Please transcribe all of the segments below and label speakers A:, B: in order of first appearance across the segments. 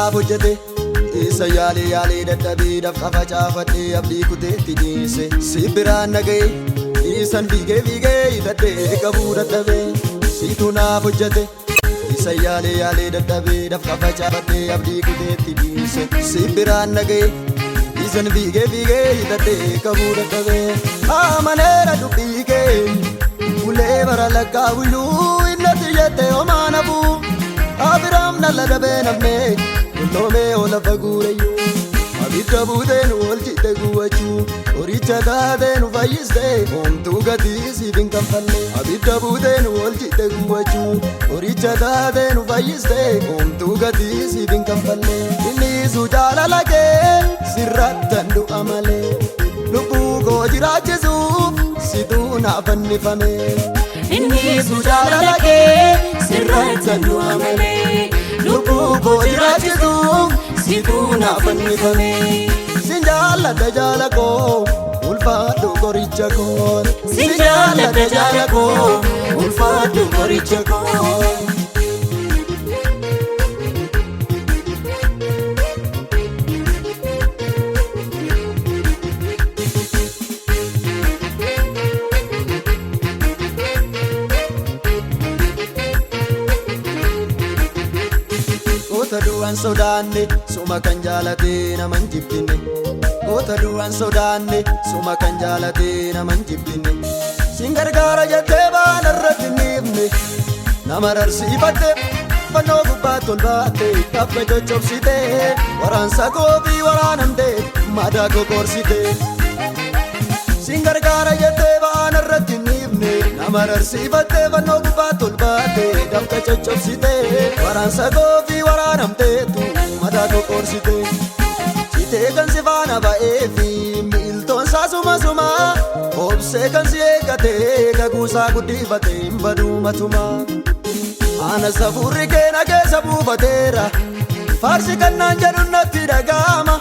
A: naaf hojjete isa yaalee dadhabee dafqa facaafadhee abdii kuteetti dhiise si biraan naga'e isan fiigee hidhadhee qabuu dadhabee situ naaf hojjete isa yaalee dadhabee dafqa facaafadhee abdii kuteetti dhiise si biraan naga'e isan fiigee hidhadhee qabuu dadhabee amaneera dubbii kee ulee bara lakkaa buyyuu innatti jettee homaa nafuu abiraam nalla dabee namnee Lolomee ola faguureyyuu abidda buuteen wal jidde guwachuu horicha taateen fayyistee homtuu gatii siif hin kanfalle abidda buuteen wal jidde guwachuu horicha taateen fayyistee homtuu gatii siif hin kanfalle innisu jaalala kee sirrattan du'a malee lubbuu koo jiraachisuuf situu naaf fannifame innisu jaalala kee sirrattan du'a malee lubbuu koo jiraachisuuf situu naaf fannifame sin jaalladha jaala koo ulfaadhu qoricha koo sin jaalladha jaala koo ulfaadhu qoricha koo Goota du'an sodaanne suma kan jaalatee naman jibbine Goota du'an sodaanne suma kan jaalatee naman jibbine sin gargaara jettee baanarra dinniifne nama rarsiifatte fannoo gubbaatti ol baatte kabba coccobsite waraansa goobii waraanamte madaa kokorsite sin gargaara jettee baanarra dinniifne nama rarsiifatte fannoo gubbaatti ol baatte kabba coccobsite waraansa goobii waraanamteetu madaa kokorsite sitee kan si faana ba'eefi miiltoonsaa suma obsee kan si eeggatee gaguusaa guddifate hin baduumatuma ana safuurri keena keessa buufateera faarsi kannaan jedhu natti dhaga'ama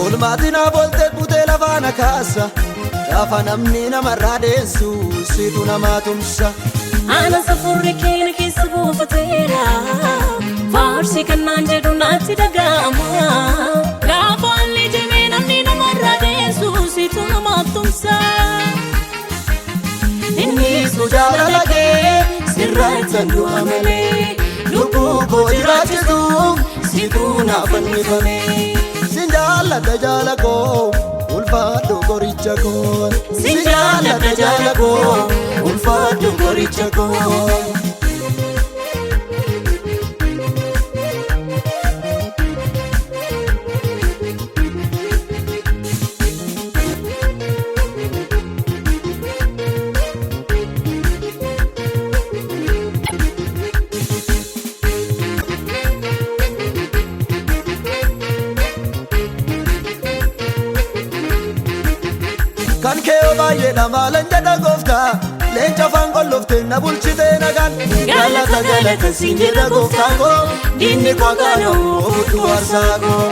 A: oolmaatiin aboltee butee lafaana kaasa gaafa namni namarraa deessu situ namaa tumsa
B: ana safuurri keena keessa buufateera faarsi kannaan jedhu natti dhaga'ama gaafa alli jimee namni namarraa deessu situ namaa tumsa
A: innisu jaalala kee sirrattan du'a malee lubbuu koo jiraachisuuf situu naaf fannifame sin jaalladha jaala koo ulfaadhu qoricha koo
B: sin jaalladha jaala koo
A: ulfaadhu qoricha koo kan kee baay'eedha maalan jedha gooftaa leenca afaan qolloftee na bulchitee nagaan
B: galata siin jedha gooftaa koo
A: diinni koo gaanoo ofuutu aarsaa koo